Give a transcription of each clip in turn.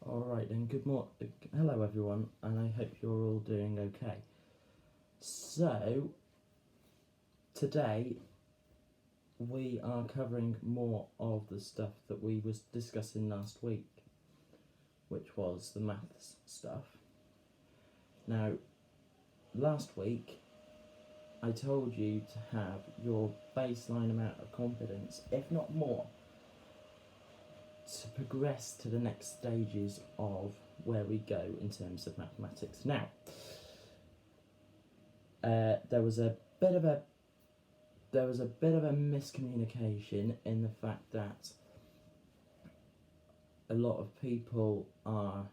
Alright then, good morning. Hello everyone, and I hope you're all doing okay. So, today we are covering more of the stuff that we was discussing last week, which was the maths stuff. Now, last week I told you to have your baseline amount of confidence, if not more, to progress to the next stages of where we go in terms of mathematics. Now, there was a bit of a miscommunication in the fact that a lot of people are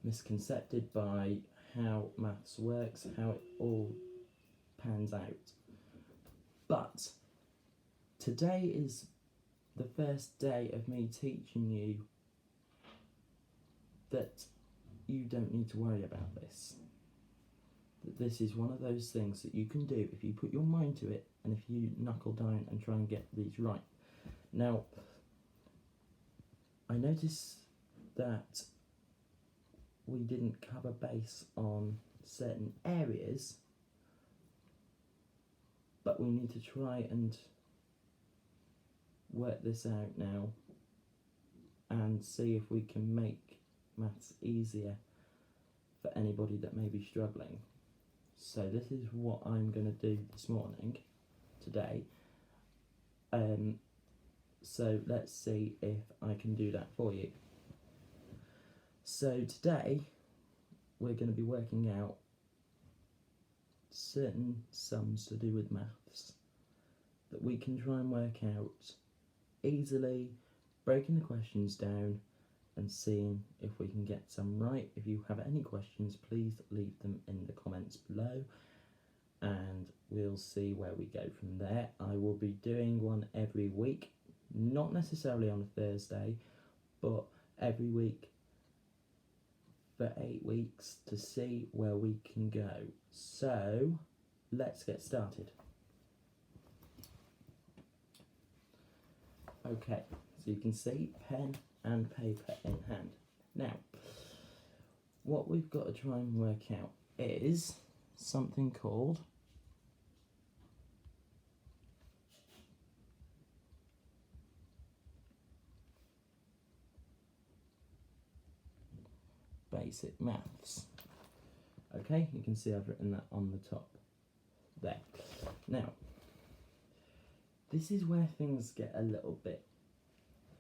misconcepted by how maths works, how it all pans out. But today is the first day of me teaching you that you don't need to worry about this. That this is one of those things that you can do if you put your mind to it and if you knuckle down and try and get these right. Now, I noticed that we didn't cover base on certain areas, but we need to try and work this out now and see if we can make maths easier for anybody that may be struggling. So this is what I'm going to do this morning, today. So let's see if I can do that for you. So today we're going to be working out certain sums to do with maths that we can try and work out easily, breaking the questions down and seeing if we can get some right. If you have any questions, please leave them in the comments below and we'll see where we go from there. I will be doing one every week, not necessarily on a Thursday, but every week for 8 weeks to see where we can go. So let's get started. Okay, so you can see pen and paper in hand. Now, what we've got to try and work out is something called basic maths. Okay, you can see I've written that on the top there. Now, this is where things get a little bit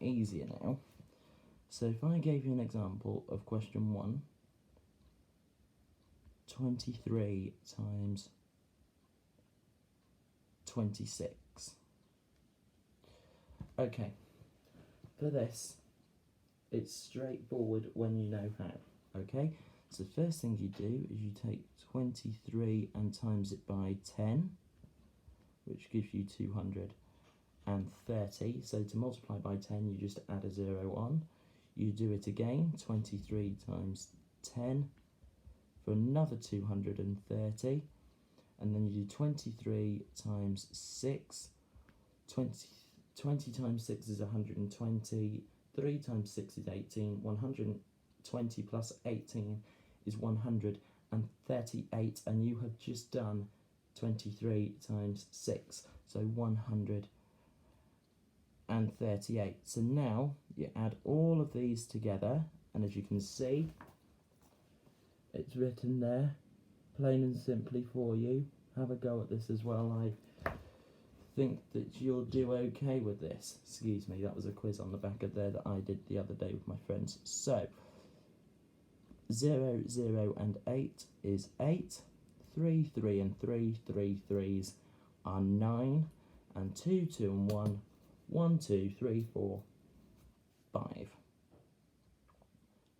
easier now. So if I gave you an example of question 1, 23 times 26. Okay, for this, it's straightforward when you know how, okay? So the first thing you do is you take 23 and times it by 10, which gives you 230. So to multiply by 10, you just add a 0 on. You do it again, 23 times 10 for another 230. And then you do 23 times 6. 20 times 6 is 120. 3 times 6 is 18. 120 plus 18 is 138. And you have just done 23 times 6. So 138. So now you add all of these together, and as you can see, it's written there, plain and simply for you. Have a go at this as well. I think that you'll do okay with this. Excuse me, that was a quiz on the back of there that I did the other day with my friends. So 0, 0 and 8 is 8. 3, 3 and 3, 3 threes are 9. And 2, 2 and 1, 1, 2, 3, 4, 5.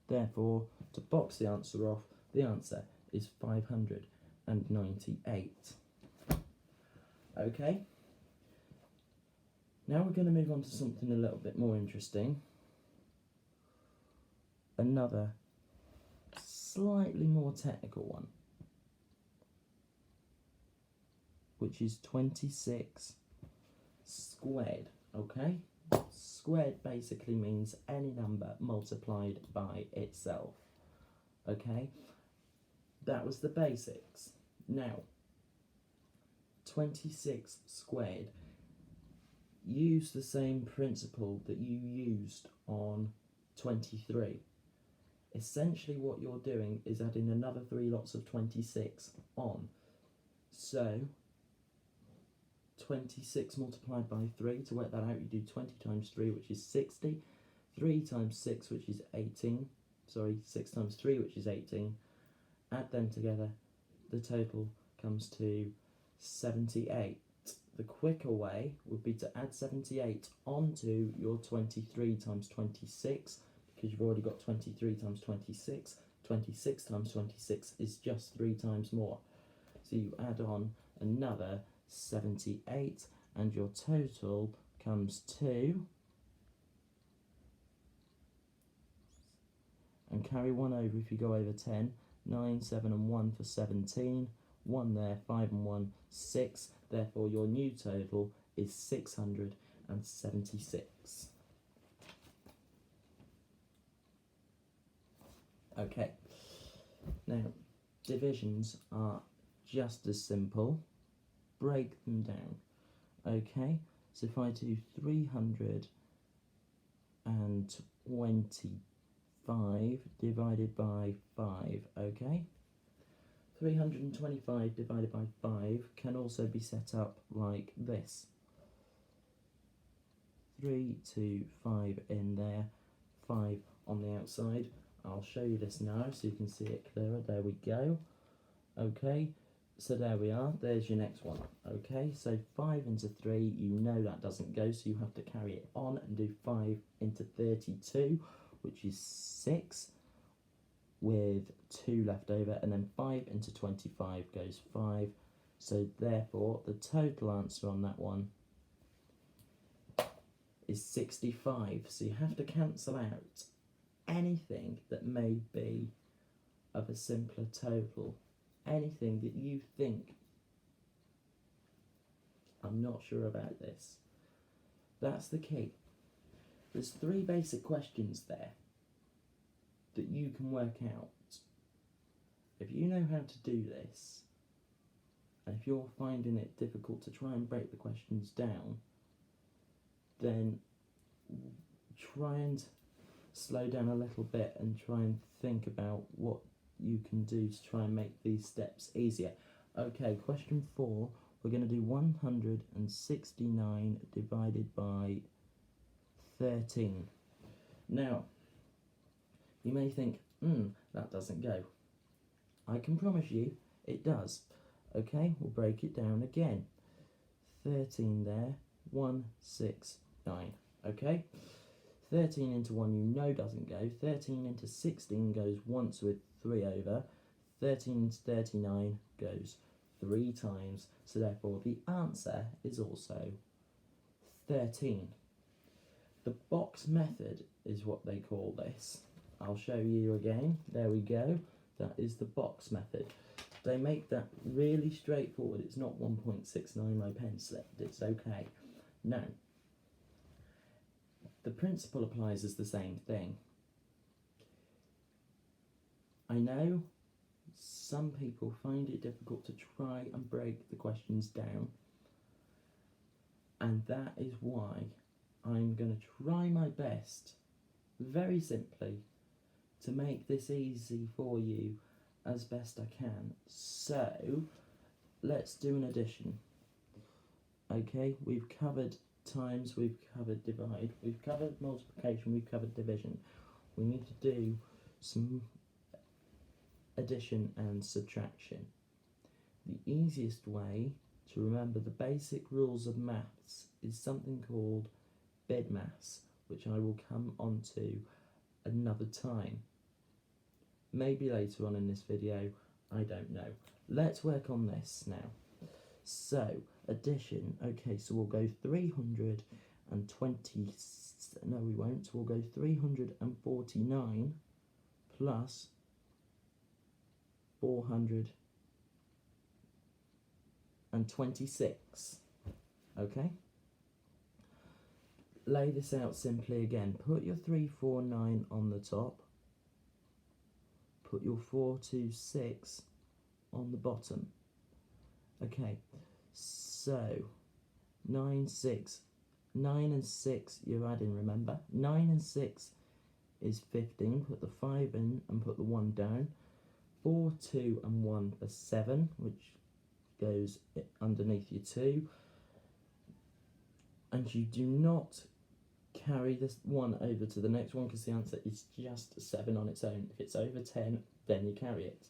Therefore, to box the answer off, the answer is 598. Okay? Now we're going to move on to something a little bit more interesting. Another slightly more technical one, which is 26 squared. Okay? Squared basically means any number multiplied by itself. Okay, that was the basics. Now, 26 squared. Use the same principle that you used on 23. Essentially what you're doing is adding another 3 lots of 26 on. So 26 multiplied by 3, to work that out you do 20 times 3, which is 60, 3 times 6, which is 18, 6 times 3, which is 18, add them together, the total comes to 78. The quicker way would be to add 78 onto your 23 times 26, because you've already got 23 times 26. 26 times 26 is just 3 times more. So you add on another 78 and your total comes to, and carry 1 over if you go over 10, 9, 7 and 1 for 17, 1 there, 5 and 1, 6, therefore your new total is 676. Okay, now divisions are just as simple. Break them down. Okay, so if I do 325 divided by 5, okay? 325 divided by 5 can also be set up like this. 3, 2, 5 in there, 5 on the outside. I'll show you this now so you can see it clearer. There we go. Okay, so there we are. There's your next one. Okay, so 5 into 3, you know that doesn't go, so you have to carry it on and do 5 into 32, which is 6, with 2 left over, and then 5 into 25 goes 5. So therefore, the total answer on that one is 65. So you have to cancel out anything that may be of a simpler total, anything that you think, I'm not sure about this. That's the key. There's 3 basic questions there that you can work out. If you know how to do this, and if you're finding it difficult to try and break the questions down, then try and slow down a little bit and try and think about what you can do to try and make these steps easier. Okay, question 4, we're going to do 169 divided by 13. Now, you may think, that doesn't go. I can promise you it does. Okay, we'll break it down again. 13 there, 1, 6, 9. Okay, 13 into 1 you know doesn't go. 13 into 16 goes once with 3 over. 13 into 39 goes 3 times. So therefore the answer is also 13. The box method is what they call this. I'll show you again. There we go. That is the box method. They make that really straightforward. It's not 1.69, my pen slipped. It's okay. Now, the principle applies as the same thing. I know some people find it difficult to try and break the questions down, and that is why I'm going to try my best, very simply, to make this easy for you as best I can. So, let's do an addition. Okay, we've covered times, we've covered divide, we've covered multiplication, we've covered division. We need to do some addition and subtraction. The easiest way to remember the basic rules of maths is something called BIDMAS, which I will come on to another time. Maybe later on in this video, I don't know. Let's work on this now. So, addition, okay, so we'll go 320, no we won't, we'll go 349 plus 426, okay? lay this out simply again. Put your 349 on the top. Put your 426 on the bottom. Okay, so 9 and 6 you're adding, remember. 9 and 6 is 15. Put the 5 in and put the 1 down. 4, 2 and 1 are 7, which goes underneath your 2. And you do not carry this 1 over to the next one because the answer is just 7 on its own. If it's over 10, then you carry it.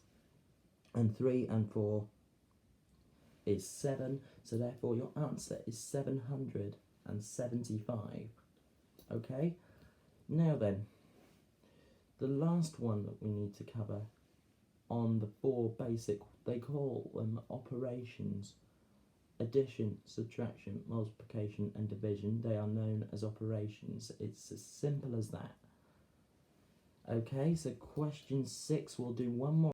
And 3 and 4 is 7, so therefore your answer is 775. Okay, now then, the last one that we need to cover on the 4 basic, they call them operations: addition, subtraction, multiplication and division. They are known as operations. It's as simple as that. Okay, so question 6, we'll do one more